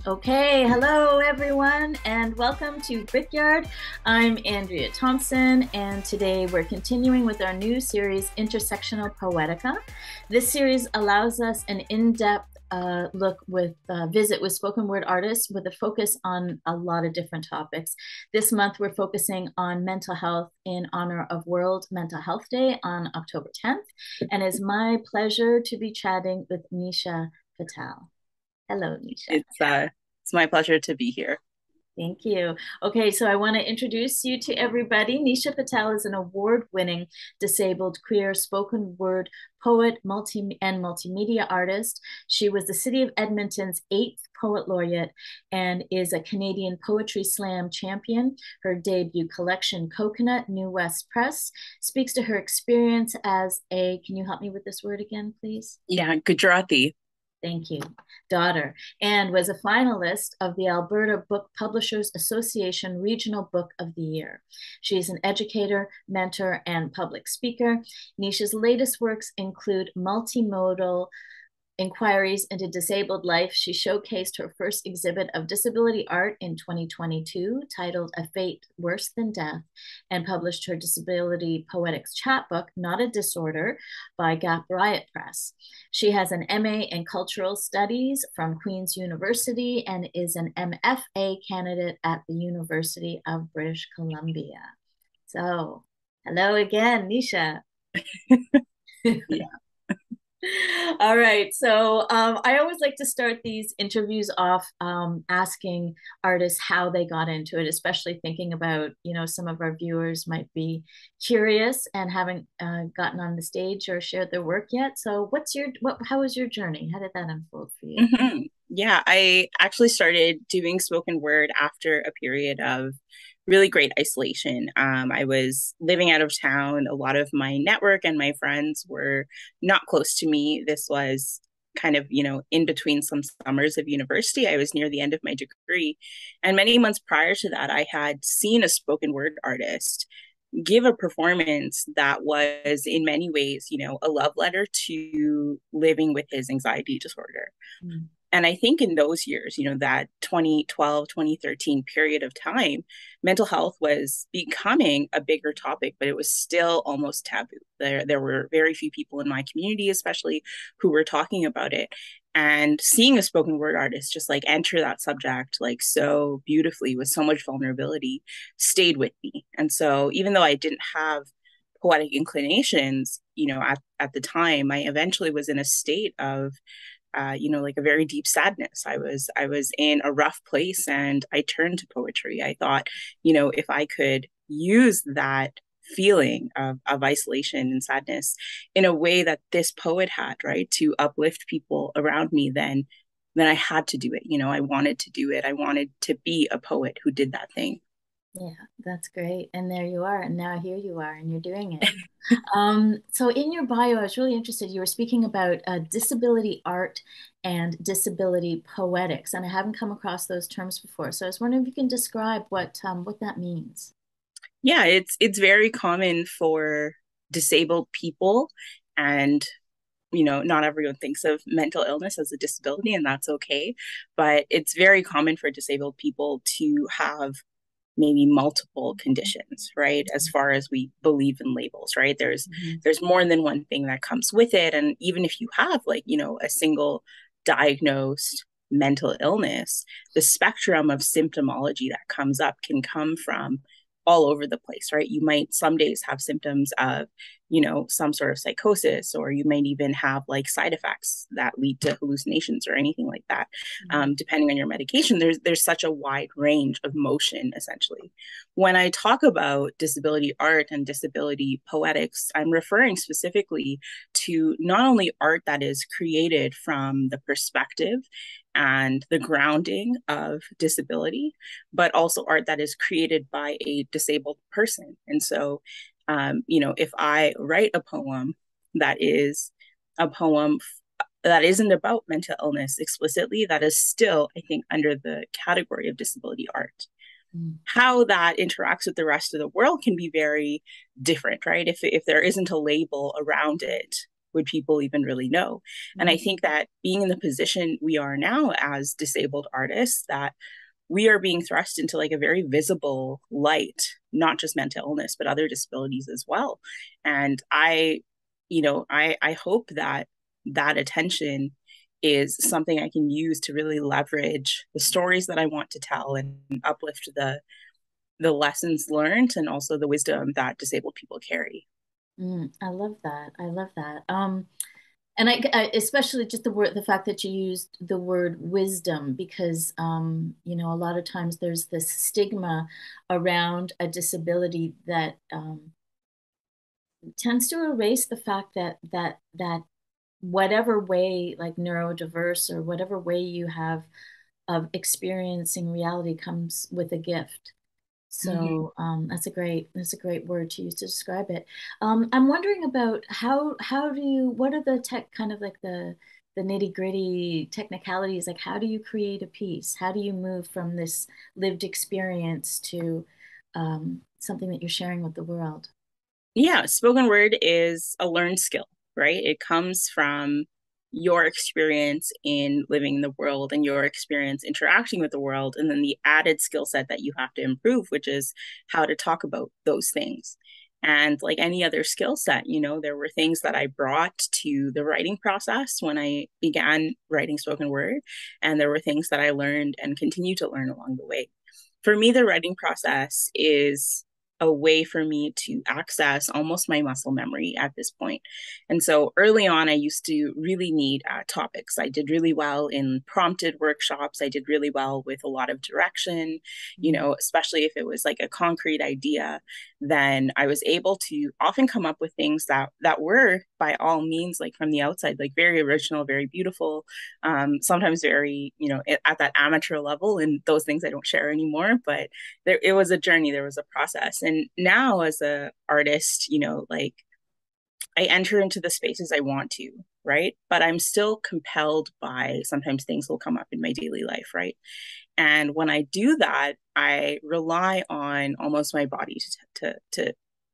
Okay, hello everyone, and welcome to Brickyard. I'm Andrea Thompson, and today we're continuing with our new series, Intersectional Poetica. This series allows us an in-depth visit with spoken word artists with a focus on a lot of different topics. This month, we're focusing on mental health in honor of World Mental Health Day on October 10th, and it's my pleasure to be chatting with Nisha Patel. Hello, Nisha. It's my pleasure to be here. Thank you. Okay, so I want to introduce you to everybody. Nisha Patel is an award-winning disabled queer spoken word poet, multimedia artist. She was the City of Edmonton's 8th Poet Laureate and is a Canadian Poetry Slam champion. Her debut collection, Coconut, New West Press, speaks to her experience as can you help me with this word again, please? Yeah, Gujarati. Thank you, daughter, and was a finalist of the Alberta Book Publishers Association Regional Book of the Year. She is an educator, mentor, and public speaker. Nisha's latest works include multimodal inquiries into disabled life. She showcased her first exhibit of disability art in 2022, titled A Fate Worse Than Death, and published her disability poetics chapbook, Not a Disorder, by Gap Riot Press. She has an MA in Cultural Studies from Queen's University and is an MFA candidate at the University of British Columbia. So, hello again, Nisha. Yeah. All right. So I always like to start these interviews off asking artists how they got into it, especially thinking about, some of our viewers might be curious and haven't gotten on the stage or shared their work yet. So how was your journey? How did that unfold for you? Yeah, I actually started doing spoken word after a period of really great isolation. I was living out of town. A lot of my network and my friends were not close to me. This was kind of, in between some summers of university. I was near the end of my degree. And many months prior to that, I had seen a spoken word artist give a performance that was in many ways, a love letter to living with his anxiety disorder. Mm. And I think in those years, that 2012, 2013 period of time, mental health was becoming a bigger topic, but it was still almost taboo. There were very few people in my community, especially, who were talking about it. And seeing a spoken word artist just like enter that subject like so beautifully with so much vulnerability stayed with me. And so even though I didn't have poetic inclinations, at the time, I eventually was in a state of like a very deep sadness. I was in a rough place and I turned to poetry. I thought, if I could use that feeling of isolation and sadness in a way that this poet had, right, to uplift people around me, then I had to do it. I wanted to do it. I wanted to be a poet who did that thing. Yeah, that's great. And there you are. And now here you are, and you're doing it. So in your bio, I was really interested. You were speaking about disability art and disability poetics, and I haven't come across those terms before. So I was wondering if you can describe what that means. Yeah, it's very common for disabled people, and not everyone thinks of mental illness as a disability, and that's okay. But it's very common for disabled people to have maybe multiple conditions, right? As far as we believe in labels, right? There's Mhm. there's more than one thing that comes with it. And even if you have like, a single diagnosed mental illness, the spectrum of symptomology that comes up can come from all over the place, right? You might some days have symptoms of, some sort of psychosis, or you might even have like side effects that lead to hallucinations or anything like that. Depending on your medication, there's such a wide range of motion, essentially. When I talk about disability art and disability poetics, I'm referring specifically to not only art that is created from the perspective and the grounding of disability, but also art that is created by a disabled person. And so, if I write a poem that is a poem that isn't about mental illness explicitly, that is still, I think, under the category of disability art. Mm. How that interacts with the rest of the world can be very different, right? If there isn't a label around it, would people even really know? And I think that being in the position we are now as disabled artists, that we are being thrust into like a very visible light, not just mental illness, but other disabilities as well. And I hope that that attention is something I can use to really leverage the stories that I want to tell and uplift the lessons learned and also the wisdom that disabled people carry. I love that. I love that. And I especially just the fact that you used the word wisdom, because a lot of times there's this stigma around a disability that tends to erase the fact that whatever way, like neurodiverse or whatever way you have of experiencing reality, comes with a gift. Mm-hmm. So that's a great word to use to describe it. I'm wondering about what are the tech kind of like the nitty gritty technicalities? Like, how do you create a piece? How do you move from this lived experience to something that you're sharing with the world? Yeah, spoken word is a learned skill, right? It comes from your experience in living the world and your experience interacting with the world, and then the added skill set that you have to improve, which is how to talk about those things. And like any other skill set, there were things that I brought to the writing process when I began writing spoken word, and there were things that I learned and continue to learn along the way. For me, the writing process is a way for me to access almost my muscle memory at this point. And so early on, I used to really need topics. I did really well in prompted workshops. I did really well with a lot of direction, Mm, especially if it was like a concrete idea, then I was able to often come up with things that were by all means, like from the outside, like very original, very beautiful, sometimes very, at that amateur level. And those things I don't share anymore, but it was a journey, there was a process. And now as a artist, like I enter into the spaces I want to, right? But I'm still compelled by sometimes things will come up in my daily life, right? And when I do that, I rely on almost my body to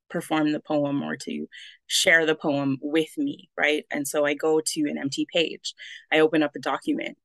perform the poem or to share the poem with me, right? And so I go to an empty page, I open up a document,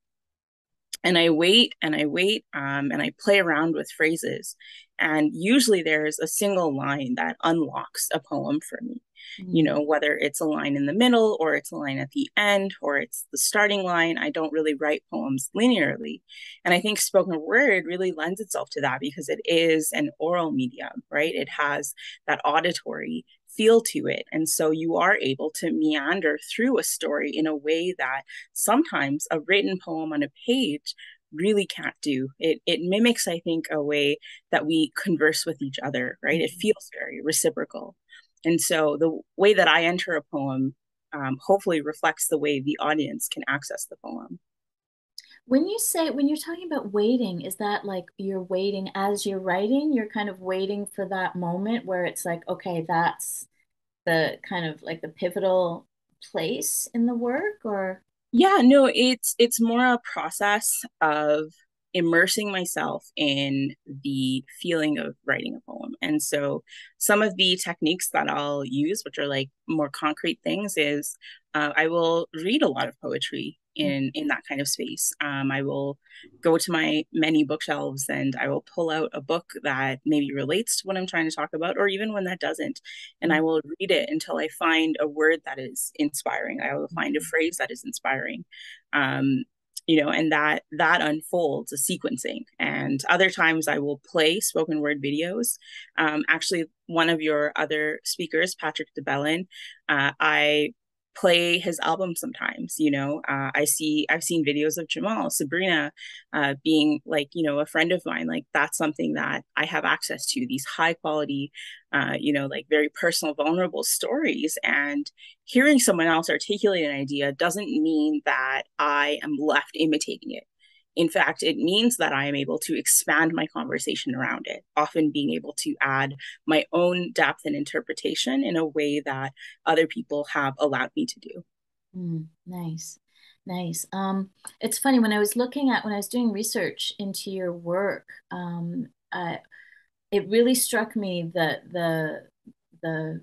and I wait and I wait, and I play around with phrases. And usually there's a single line that unlocks a poem for me, mm, whether it's a line in the middle or it's a line at the end or it's the starting line. I don't really write poems linearly. And I think spoken word really lends itself to that because it is an oral medium, right? It has that auditory feel to it. And so you are able to meander through a story in a way that sometimes a written poem on a page really can't do. It mimics, I think, a way that we converse with each other, right? It mm. feels very reciprocal. And so the way that I enter a poem hopefully reflects the way the audience can access the poem. When you're talking about waiting, is that like you're waiting as you're writing? You're kind of waiting for that moment where it's like, okay, that's the kind of like the pivotal place in the work, or Yeah, no, it's more a process of immersing myself in the feeling of writing a poem. And so some of the techniques that I'll use, which are like more concrete things, is I will read a lot of poetry in that kind of space. I will go to my many bookshelves and I will pull out a book that maybe relates to what I'm trying to talk about, or even when that doesn't, and I will read it until I find a word that is inspiring. I will find a phrase that is inspiring. Um, and that unfolds a sequencing. And other times I will play spoken word videos. Actually, one of your other speakers, Patrick DeBellin, I play his album sometimes. I've seen videos of Jamal, Sabrina, being like, a friend of mine. Like that's something that I have access to, these high quality, like very personal, vulnerable stories. And hearing someone else articulate an idea doesn't mean that I am left imitating it. In fact, it means that I am able to expand my conversation around it, often being able to add my own depth and interpretation in a way that other people have allowed me to do. Nice, nice. It's funny when I was doing research into your work, it really struck me that the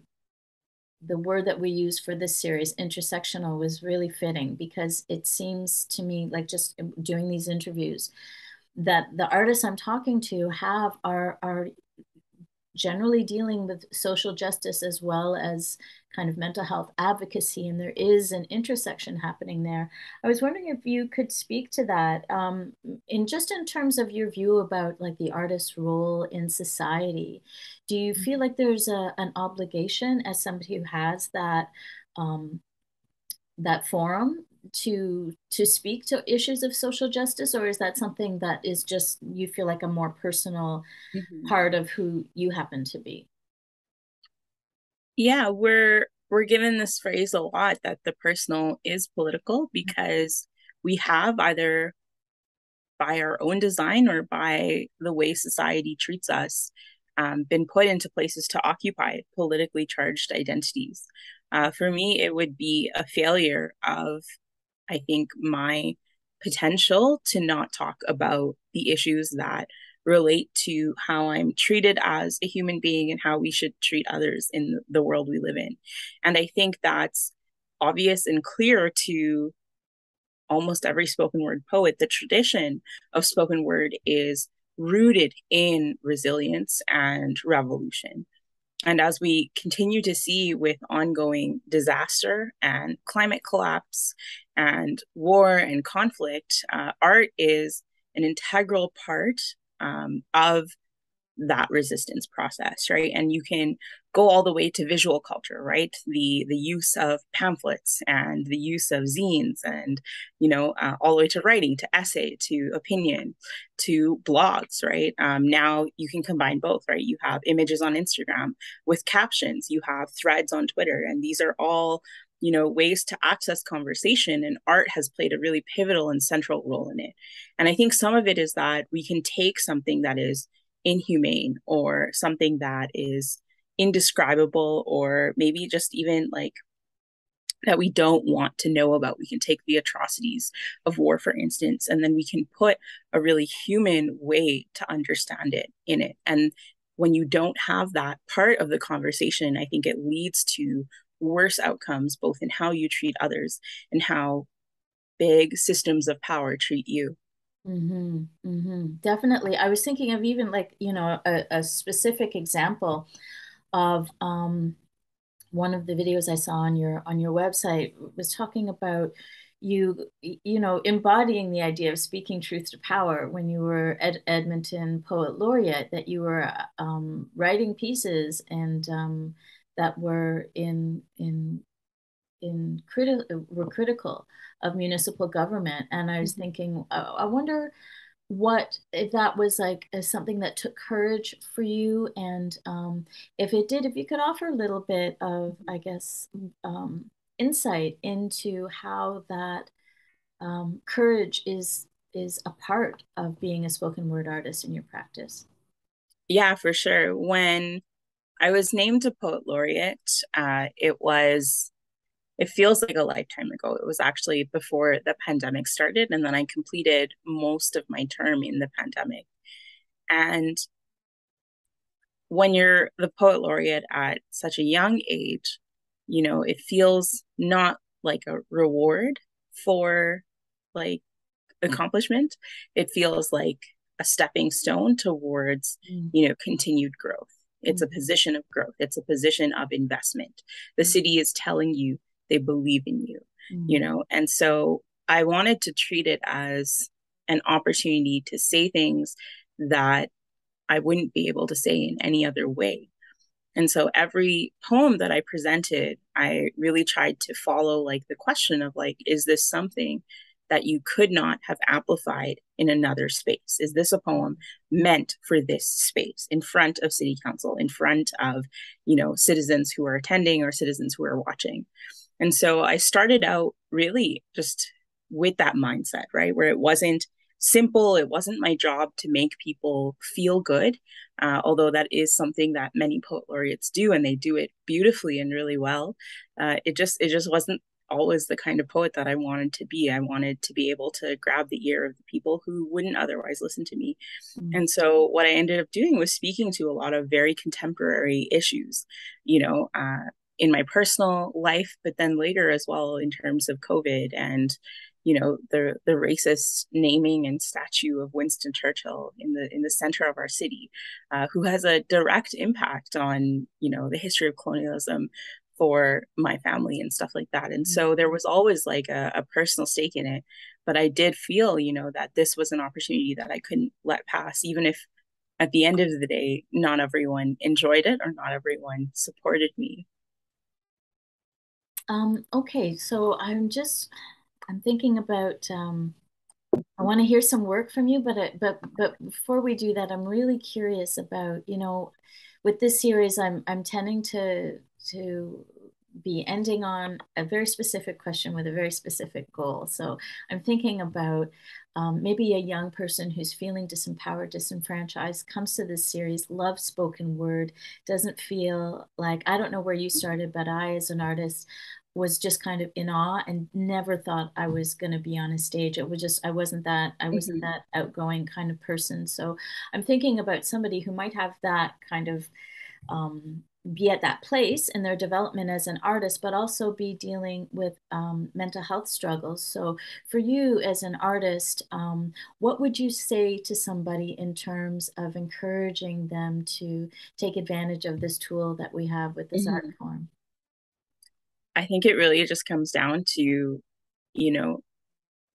the word that we use for this series, intersectional, was really fitting because it seems to me like just doing these interviews that the artists I'm talking to have are generally dealing with social justice as well as kind of mental health advocacy, and there is an intersection happening there. I was wondering if you could speak to that, in just in terms of your view about like the artist's role in society. Do you feel like there's an obligation as somebody who has um, that forum to speak to issues of social justice, or is that something that is just you feel like a more personal Mhm. part of who you happen to be? Yeah, we're given this phrase a lot that the personal is political because we have either by our own design or by the way society treats us, been put into places to occupy politically charged identities. For me, it would be a failure of, I think, my potential to not talk about the issues that relate to how I'm treated as a human being and how we should treat others in the world we live in. And I think that's obvious and clear to almost every spoken word poet. The tradition of spoken word is rooted in resilience and revolution. And as we continue to see with ongoing disaster and climate collapse and war and conflict, art is an integral part of that resistance process, right? And you can go all the way to visual culture, right? The use of pamphlets and the use of zines, and all the way to writing, to essay, to opinion, to blogs, right? Now you can combine both, right? You have images on Instagram with captions, you have threads on Twitter, and these are all ways to access conversation, and art has played a really pivotal and central role in it. And I think some of it is that we can take something that is inhumane or something that is indescribable, or maybe just even like that we don't want to know about. We can take the atrocities of war, for instance, and then we can put a really human way to understand it in it. And when you don't have that part of the conversation, I think it leads to worse outcomes, both in how you treat others and how big systems of power treat you. Definitely. I was thinking of even like, a specific example of one of the videos I saw on your website was talking about embodying the idea of speaking truth to power when you were Edmonton Poet Laureate, that you were writing pieces and that were were critical of municipal government. And I was thinking, I wonder what if that was like something that took courage for you, and if it did, if you could offer a little bit of, I guess, insight into how that courage is a part of being a spoken word artist in your practice. Yeah, for sure. When I was named a poet laureate, it feels like a lifetime ago. It was actually before the pandemic started, and then I completed most of my term in the pandemic. And when you're the poet laureate at such a young age, it feels not like a reward for like accomplishment. It feels like a stepping stone towards, Mm, continued growth. It's a mm, position of growth. It's a position of investment. The mm, city is telling you they believe in you, mm, and so I wanted to treat it as an opportunity to say things that I wouldn't be able to say in any other way. And so every poem that I presented, I really tried to follow like the question of like, is this something that you could not have amplified in another space? Is this a poem meant for this space in front of city council, in front of, citizens who are attending or citizens who are watching? And so I started out really just with that mindset, right? Where it wasn't simple, it wasn't my job to make people feel good, although that is something that many poet laureates do, and they do it beautifully and really well. It just wasn't always the kind of poet that I wanted to be. I wanted to be able to grab the ear of the people who wouldn't otherwise listen to me. mm, And so what I ended up doing was speaking to a lot of very contemporary issues, you know, in my personal life, but then later as well in terms of COVID and the racist naming and statue of Winston Churchill in the center of our city, who has a direct impact on the history of colonialism for my family and stuff like that. And so there was always like a personal stake in it, but I did feel that this was an opportunity that I couldn't let pass, even if at the end of the day not everyone enjoyed it or not everyone supported me. Okay, so I'm thinking about I want to hear some work from you, but before we do that, I'm really curious about, with this series, I'm tending to be ending on a very specific question with a very specific goal. So I'm thinking about maybe a young person who's feeling disempowered, disenfranchised, comes to this series, loves spoken word, doesn't feel like, I don't know where you started, but I, as an artist, was just kind of in awe and never thought I was going to be on a stage. It was just, I wasn't Mm-hmm. that outgoing kind of person. So I'm thinking about somebody who might have that kind of be at that place in their development as an artist, but also be dealing with mental health struggles. So, for you as an artist, what would you say to somebody in terms of encouraging them to take advantage of this tool that we have with this art Mm-hmm. form? I think it really just comes down to, you know,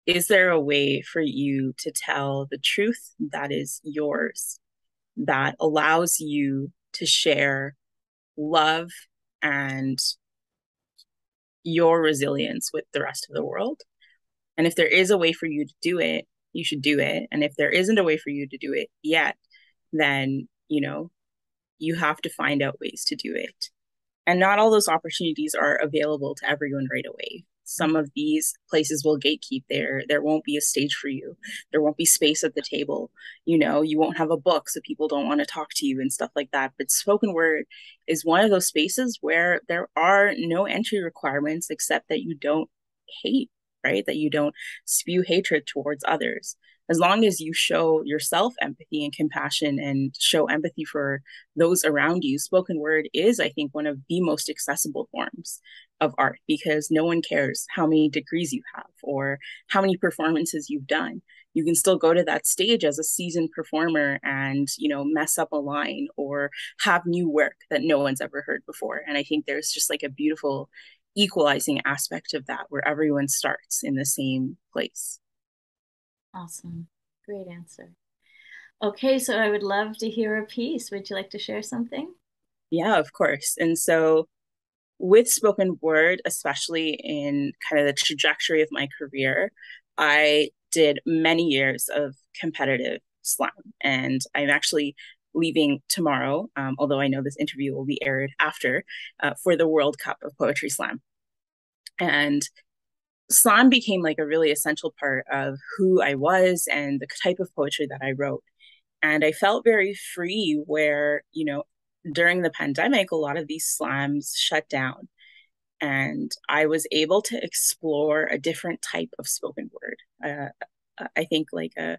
is there a way for you to tell the truth that is yours, that allows you to share love and your resilience with the rest of the world? And if there is a way for you to do it, you should do it. And if there isn't a way for you to do it yet, then, you have to find out ways to do it. And not all those opportunities are available to everyone right away. Some of these places will gatekeep. There won't be a stage for you. There won't be space at the table. You won't have a book, so people don't want to talk to you and stuff like that. But spoken word is one of those spaces where there are no entry requirements except that you don't hate, right? That you don't spew hatred towards others. As long as you show yourself empathy and compassion and show empathy for those around you, spoken word is, I think, one of the most accessible forms of art because no one cares how many degrees you have or how many performances you've done. You can still go to that stage as a seasoned performer and, mess up a line or have new work that no one's ever heard before. And I think there's just like a beautiful equalizing aspect of that where everyone starts in the same place. Awesome. Great answer. Okay, so I would love to hear a piece. Would you like to share something? Yeah, of course. And so with spoken word, especially in kind of the trajectory of my career, I did many years of competitive slam. And I'm actually leaving tomorrow, although I know this interview will be aired after, for the World Cup of Poetry Slam. And slam became like a really essential part of who I was and the type of poetry that I wrote. And I felt very free where, during the pandemic, a lot of these slams shut down. And I was able to explore a different type of spoken word. I think like a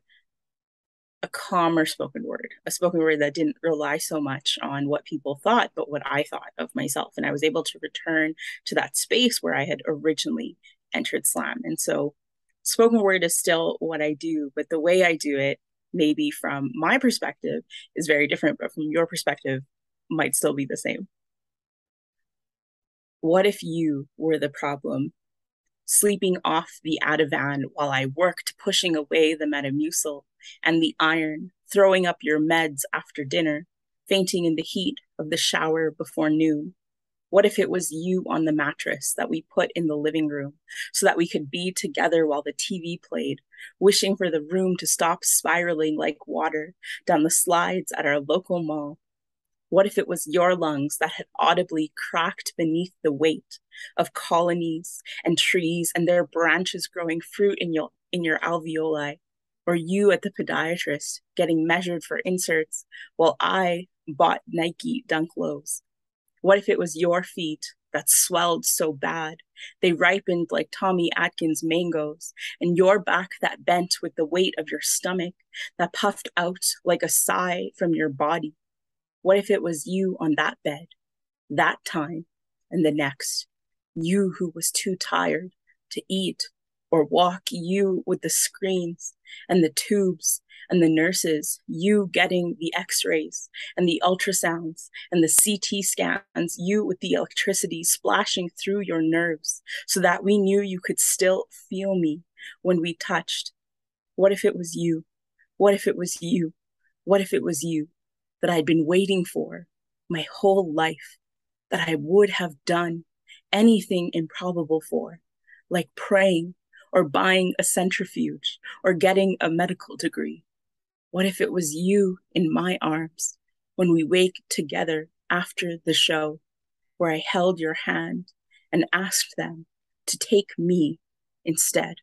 calmer spoken word, a spoken word that didn't rely so much on what people thought, but what I thought of myself. And I was able to return to that space where I had originally entered slam. And so spoken word is still what I do, but the way I do it, maybe from my perspective, is very different, but from your perspective, might still be the same. What if you were the problem, sleeping off the Ativan while I worked pushing away the Metamucil and the iron, throwing up your meds after dinner, fainting in the heat of the shower before noon? What if it was you on the mattress that we put in the living room so that we could be together while the TV played, wishing for the room to stop spiraling like water down the slides at our local mall? What if it was your lungs that had audibly cracked beneath the weight of colonies and trees and their branches growing fruit in your alveoli? Or you at the podiatrist getting measured for inserts while I bought Nike dunk lows? What if it was your feet that swelled so bad they ripened like Tommy Atkins mangoes, and your back that bent with the weight of your stomach that puffed out like a sigh from your body? What if it was you on that bed, that time, and the next. You who was too tired to eat or walk, you with the screens and the tubes and the nurses, you getting the x-rays and the ultrasounds and the CT scans, you with the electricity splashing through your nerves so that we knew you could still feel me when we touched. What if it was you? What if it was you? What if it was you that I'd been waiting for my whole life, that I would have done anything improbable for, like praying or buying a centrifuge or getting a medical degree? What if it was you in my arms when we wake together after the show, where I held your hand and asked them to take me instead?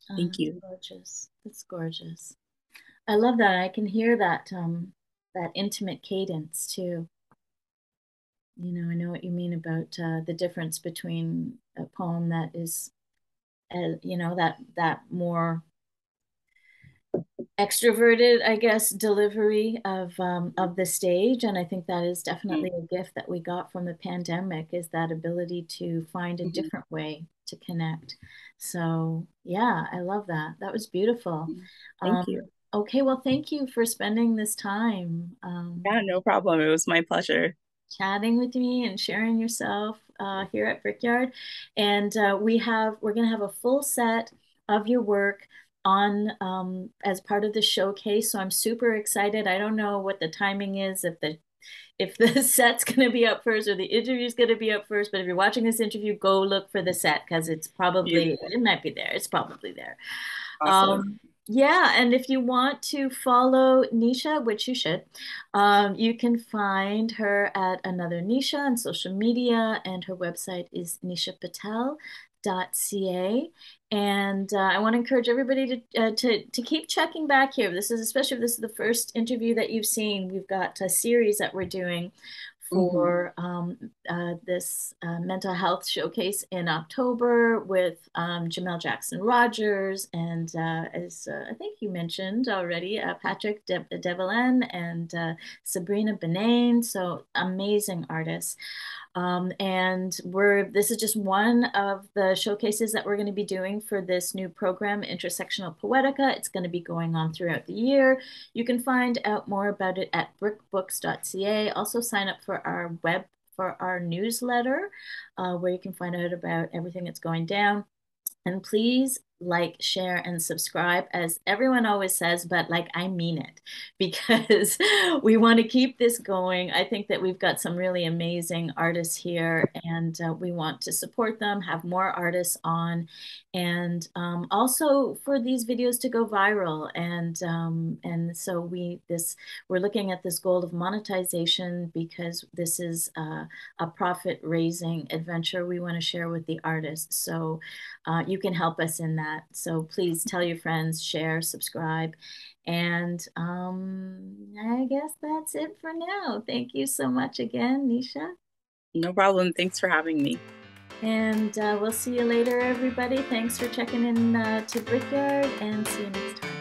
Thank you. Gorgeous. It's gorgeous. I love that. I can hear that that intimate cadence too. You know, I know what you mean about the difference between a poem that is, you know, that more extroverted, I guess, delivery of the stage, and I think that is definitely a gift that we got from the pandemic, is that ability to find a different way to connect. So yeah, I love that. That was beautiful. Thank you. Okay, well, thank you for spending this time. Yeah, no problem. It was my pleasure. Chatting with me and sharing yourself here at Brickyard. And we're going to have a full set of your work on as part of the showcase. So I'm super excited. I don't know what the timing is, if the set's going to be up first or the interview's going to be up first. But if you're watching this interview, go look for the set, because it might be there. It's probably there. Awesome. Yeah, and if you want to follow Nisha, which you should, you can find her at Another Nisha on social media, and her website is nishapatel.ca. And I want to encourage everybody to keep checking back here. This is, especially if this is the first interview that you've seen, we've got a series that we're doing for this mental health showcase in October with Jamel Jackson Rogers and, as I think you mentioned already, Patrick Devlin and Sabrina Benain. So amazing artists. And this is just one of the showcases that we're going to be doing for this new program, Intersectional Poetica. It's going to be going on throughout the year. You can find out more about it at brickbooks.ca. Also sign up for our newsletter, where you can find out about everything that's going down. And please like, share, and subscribe, as everyone always says, but like, I mean it, because we want to keep this going. I think that we've got some really amazing artists here, and we want to support them, have more artists on, and also for these videos to go viral. And so we're looking at this goal of monetization, because this is a profit-raising adventure we want to share with the artists. So you can help us in that. So please tell your friends, share, subscribe. And I guess that's it for now. Thank you so much again, Nisha. No problem. Thanks for having me. And we'll see you later, everybody. Thanks for checking in to Brickyard, and see you next time.